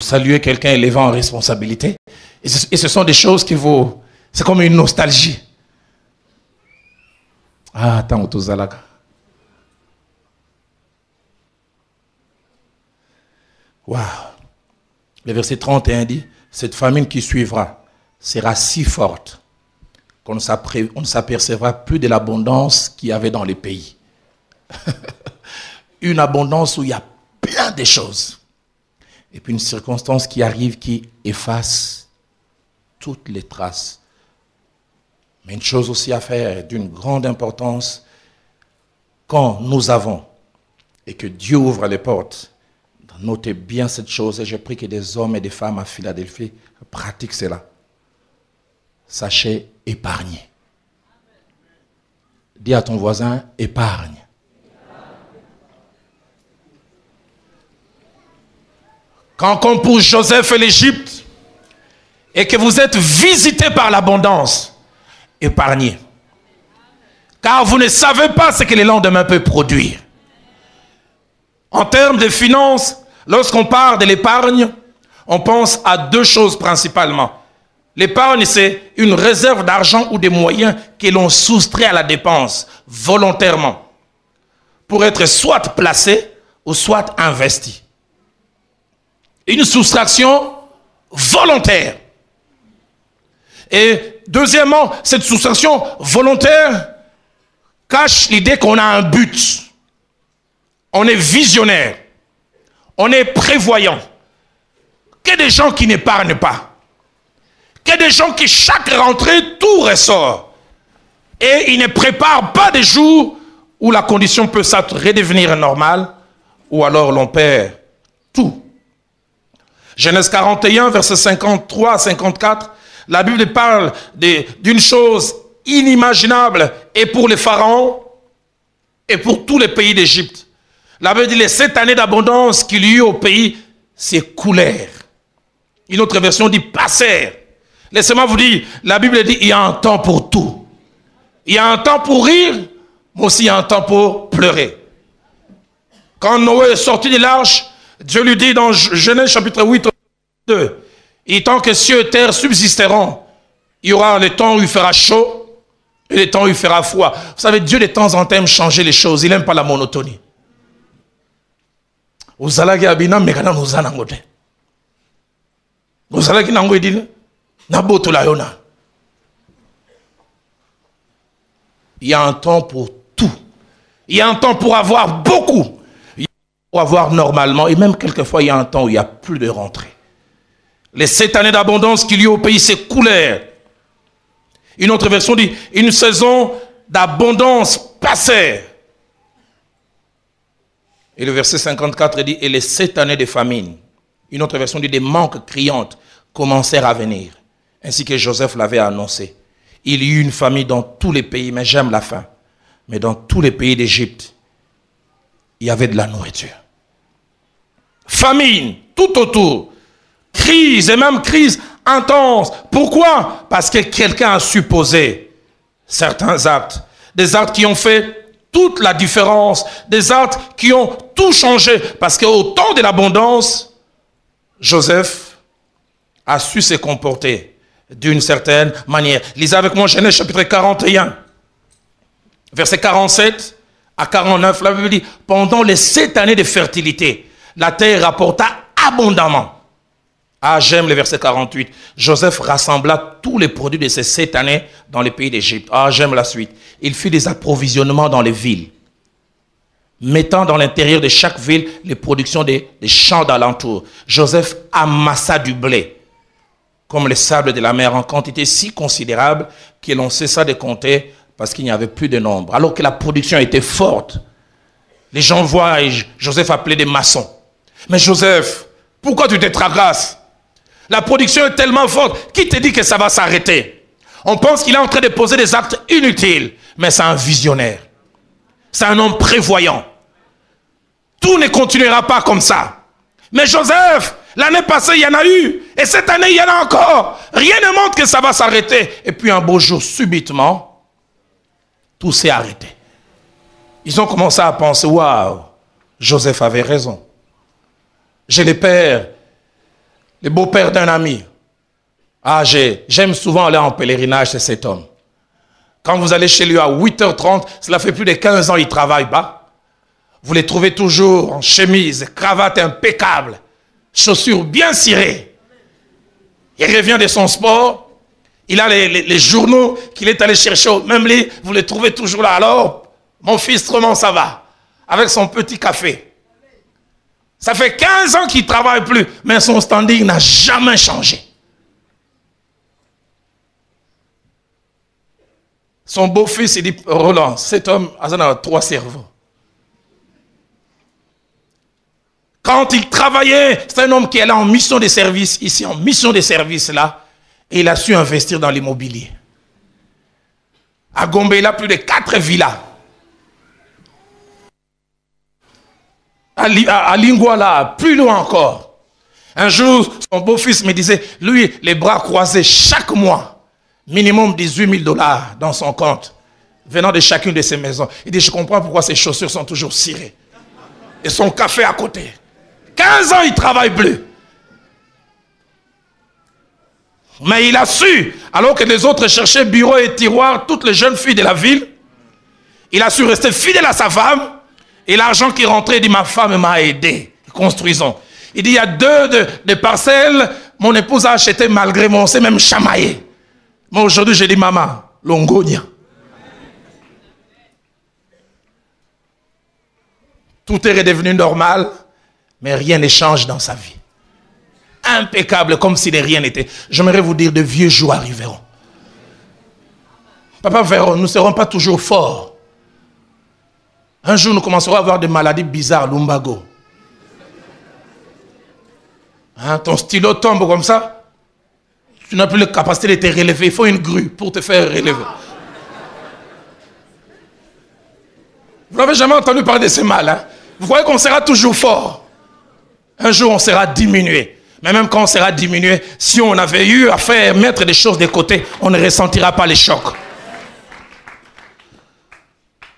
saluer quelqu'un et l'élever en responsabilité. Et ce sont des choses qui vous... C'est comme une nostalgie. Ah, attends, Otozalaga. Waouh. Le verset 31 dit, cette famine qui suivra sera si forte qu'on ne s'apercevra plus de l'abondance qu'il y avait dans les pays. Une abondance où il y a plein de choses. Et puis une circonstance qui arrive qui efface toutes les traces. Mais une chose aussi à faire d'une grande importance, quand nous avons et que Dieu ouvre les portes, notez bien cette chose et je prie que des hommes et des femmes à Philadelphie pratiquent cela. Sachez épargner. Dis à ton voisin, épargne. Quand comme pour Joseph et l'Égypte, et que vous êtes visité par l'abondance, épargnez. Car vous ne savez pas ce que le lendemain peut produire. En termes de finances, lorsqu'on parle de l'épargne, on pense à deux choses principalement. L'épargne, c'est une réserve d'argent ou des moyens que l'on soustrait à la dépense volontairement pour être soit placé ou soit investi. Une soustraction volontaire. Et deuxièmement, cette soustraction volontaire cache l'idée qu'on a un but. On est visionnaire. On est prévoyant. Que des gens qui n'épargnent pas. Que des gens qui chaque rentrée tout ressort. Et ils ne préparent pas des jours où la condition peut redevenir normale ou alors l'on perd tout. Genèse 41, versets 53 à 54, la Bible parle d'une chose inimaginable et pour les pharaons et pour tous les pays d'Égypte. La Bible dit les 7 années d'abondance qu'il y eut au pays s'écoulèrent. Une autre version dit passèrent. Laissez-moi vous dire, la Bible dit il y a un temps pour tout. Il y a un temps pour rire, mais aussi il y a un temps pour pleurer. Quand Noé est sorti de l'arche, Dieu lui dit dans Genèse chapitre 8, 2, et tant que cieux et terre subsisteront, il y aura le temps où il fera chaud et le temps où il fera froid. Vous savez, Dieu de temps en temps aime changer les choses, il n'aime pas la monotonie. Il y a un temps pour tout. Il y a un temps pour avoir beaucoup. Il y a un temps pour avoir normalement. Et même quelquefois, il y a un temps où il n'y a plus de rentrée. Les 7 années d'abondance qu'il y a au pays s'écoulèrent. Une autre version dit, une saison d'abondance passèrent. Et le verset 54 dit, et les 7 années de famine. Une autre version dit, des manques criantes commencèrent à venir. Ainsi que Joseph l'avait annoncé. Il y eut une famine dans tous les pays, mais j'aime la faim. Mais dans tous les pays d'Égypte, il y avait de la nourriture. Famine, tout autour. Crise, et même crise intense. Pourquoi? Parce que quelqu'un a supposé certains actes. Des actes qui ont fait toute la différence. Des actes qui ont tout changé. Parce qu'au temps de l'abondance, Joseph a su se comporter d'une certaine manière. Lisez avec moi Genèse chapitre 41, verset 47 à 49. La Bible dit, pendant les 7 années de fertilité, la terre rapporta abondamment. Ah, j'aime le verset 48. Joseph rassembla tous les produits de ces 7 années dans les pays d'Égypte. Ah, j'aime la suite. Il fit des approvisionnements dans les villes, mettant dans l'intérieur de chaque ville les productions des champs d'alentour. Joseph amassa du blé, comme le sable de la mer, en quantité si considérable que l'on cessa de compter parce qu'il n'y avait plus de nombre. Alors que la production était forte, les gens voient Joseph appeler des maçons. Mais Joseph, pourquoi tu te tracasses? La production est tellement forte. Qui te dit que ça va s'arrêter? On pense qu'il est en train de poser des actes inutiles. Mais c'est un visionnaire. C'est un homme prévoyant. Tout ne continuera pas comme ça. Mais Joseph, l'année passée, il y en a eu. Et cette année, il y en a encore. Rien ne montre que ça va s'arrêter. Et puis un beau jour, subitement, tout s'est arrêté. Ils ont commencé à penser, waouh, Joseph avait raison. Je le perds le beau-père d'un ami. Ah, j'aime souvent aller en pèlerinage chez cet homme. Quand vous allez chez lui à 8h30, cela fait plus de 15 ans qu'il travaille pas. Vous les trouvez toujours en chemise, cravate impeccable, chaussures bien cirées. Il revient de son sport. Il a les journaux qu'il est allé chercher au même lit. Vous les trouvez toujours là. Alors, mon fils, comment ça va? Avec son petit café. Ça fait 15 ans qu'il ne travaille plus, mais son standing n'a jamais changé. Son beau-fils, il dit, Roland, cet homme a 3 cerveaux. Quand il travaillait, c'est un homme qui est là en mission de service, ici en mission de service là, et il a su investir dans l'immobilier. À Gombe, il a plus de 4 villas. À Lingouala, plus loin encore. Un jour, son beau-fils me disait, lui, les bras croisés chaque mois, minimum 18 000 $ dans son compte, venant de chacune de ses maisons. Il dit, je comprends pourquoi ses chaussures sont toujours cirées. Et son café à côté. 15 ans, il ne travaille plus. Mais il a su, alors que les autres cherchaient bureau et tiroir, toutes les jeunes filles de la ville, il a su rester fidèle à sa femme. Et l'argent qui rentrait, il dit, ma femme m'a aidé. Construisons. Il dit, il y a 2 parcelles, mon épouse a acheté malgré moi, on s'est même chamaillé. Mais aujourd'hui, j'ai dit, maman, Longonia. Tout est redevenu normal, mais rien ne change dans sa vie. Impeccable, comme si de rien n'était. J'aimerais vous dire, de vieux jours arriveront. Papa Véron, nous ne serons pas toujours forts. Un jour, nous commencerons à avoir des maladies bizarres, lumbago. Hein, ton stylo tombe comme ça. Tu n'as plus la capacité de te relever. Il faut une grue pour te faire relever. Vous n'avez jamais entendu parler de ce mal. Hein? Vous croyez qu'on sera toujours fort. Un jour, on sera diminué. Mais même quand on sera diminué, si on avait eu à faire mettre des choses de côté, on ne ressentira pas les chocs.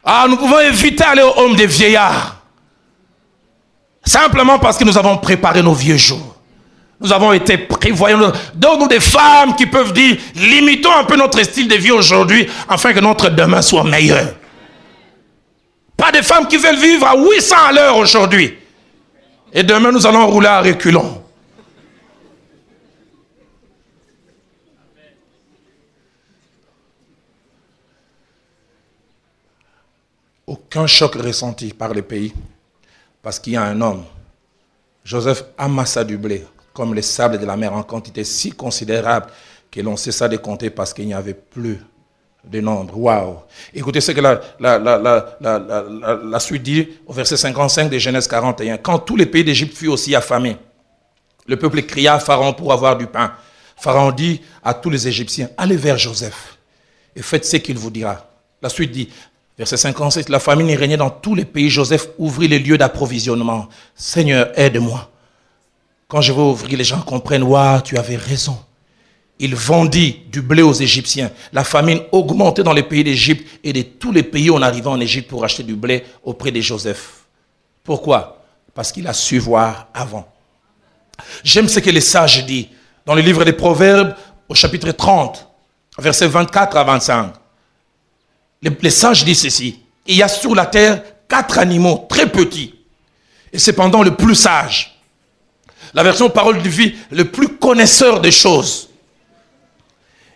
Ah, nous pouvons éviter d'aller au home des vieillards. Simplement parce que nous avons préparé nos vieux jours. Nous avons été prévoyants. Donne-nous des femmes qui peuvent dire, limitons un peu notre style de vie aujourd'hui, afin que notre demain soit meilleur. Pas des femmes qui veulent vivre à 800 à l'heure aujourd'hui. Et demain, nous allons rouler à reculons. Aucun choc ressenti par le pays, parce qu'il y a un homme. Joseph amassa du blé, comme les sables de la mer, en quantité si considérable que l'on cessa de compter parce qu'il n'y avait plus de nombre. Waouh! Écoutez ce que la suite dit au verset 55 de Genèse 41. Quand tous les pays d'Égypte furent aussi affamés, le peuple cria à Pharaon pour avoir du pain. Pharaon dit à tous les Égyptiens, allez vers Joseph et faites ce qu'il vous dira. La suite dit, verset 57, la famine régnait dans tous les pays. Joseph ouvrit les lieux d'approvisionnement. Seigneur, aide-moi. Quand je vais ouvrir, les gens comprennent, waouh, tu avais raison. Il vendit du blé aux Égyptiens. La famine augmentait dans les pays d'Égypte et de tous les pays on arrivait en Égypte pour acheter du blé auprès de Joseph. Pourquoi? Parce qu'il a su voir avant. J'aime ce que les sages disent dans le livre des Proverbes au chapitre 30, versets 24 à 25. Les sages disent ceci. Il y a sur la terre 4 animaux très petits et cependant le plus sage. La version parole de vie, le plus connaisseur des choses.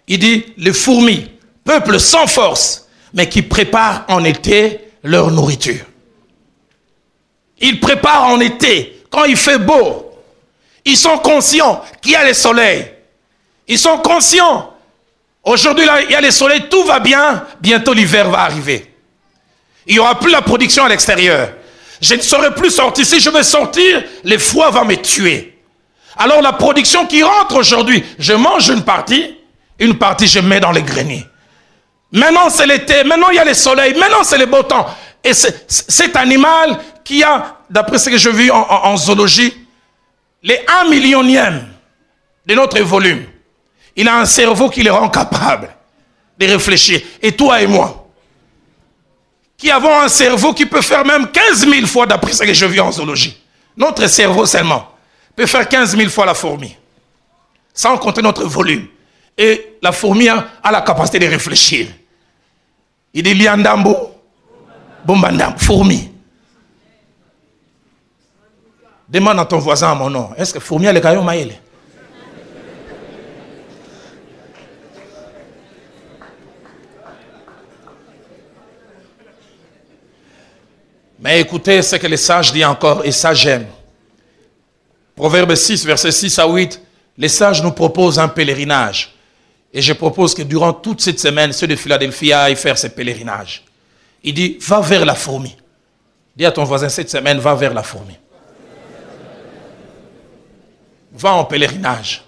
Il dit, les fourmis, peuple sans force, mais qui préparent en été leur nourriture. Ils préparent en été, quand il fait beau. Ils sont conscients qu'il y a le soleil. Ils sont conscients. Aujourd'hui, là, il y a le soleil, tout va bien. Bientôt, l'hiver va arriver. Il n'y aura plus la production à l'extérieur. Je ne saurais plus sortir. Si je veux sortir, le froid va me tuer. Alors, la production qui rentre aujourd'hui, je mange une partie je mets dans les greniers. Maintenant, c'est l'été. Maintenant, il y a le soleil. Maintenant, c'est le beau temps. Et cet animal qui a, d'après ce que je vis en zoologie, les 1 millionième de notre volume, il a un cerveau qui le rend capable de réfléchir. Et toi et moi, qui avons un cerveau qui peut faire même 15 000 fois, d'après ce que je vis en zoologie. Notre cerveau seulement peut faire 15 000 fois la fourmi. sans compter notre volume. Et la fourmi a la capacité de réfléchir. Il dit liandambo, bombandam, fourmi. Demande à ton voisin à mon nom. Est-ce que fourmi a le caillou maïle? Mais écoutez ce que les sages disent encore, et ça j'aime. Proverbe 6, versets 6 à 8, les sages nous proposent un pèlerinage. Et je propose que durant toute cette semaine, ceux de Philadelphie aillent faire ce pèlerinage. Il dit, va vers la fourmi. Dis à ton voisin, cette semaine, va vers la fourmi. Va en pèlerinage.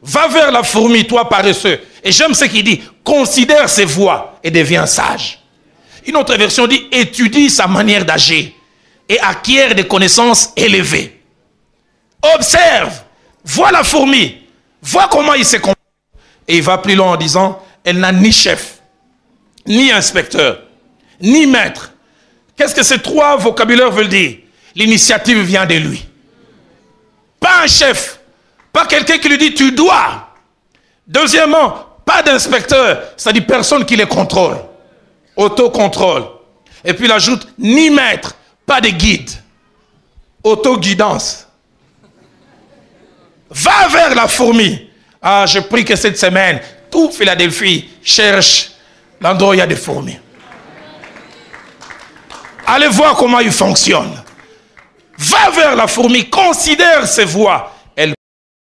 Va vers la fourmi, toi paresseux. Et j'aime ce qu'il dit, considère ses voies et deviens sage. Une autre version dit, étudie sa manière d'agir et acquiert des connaissances élevées. Observe, vois la fourmi, vois comment il se comporte. Et il va plus loin en disant, elle n'a ni chef, ni inspecteur, ni maître. Qu'est-ce que ces trois vocabulaires veulent dire? L'initiative vient de lui. Pas un chef, pas quelqu'un qui lui dit tu dois. Deuxièmement, pas d'inspecteur, c'est-à-dire personne qui les contrôle. Autocontrôle. Et puis il ajoute ni maître, pas de guide. Autoguidance. Va vers la fourmi. Ah, je prie que cette semaine, tout Philadelphie cherche l'endroit où il y a des fourmis. Allez voir comment il fonctionne. Va vers la fourmi, considère ses voies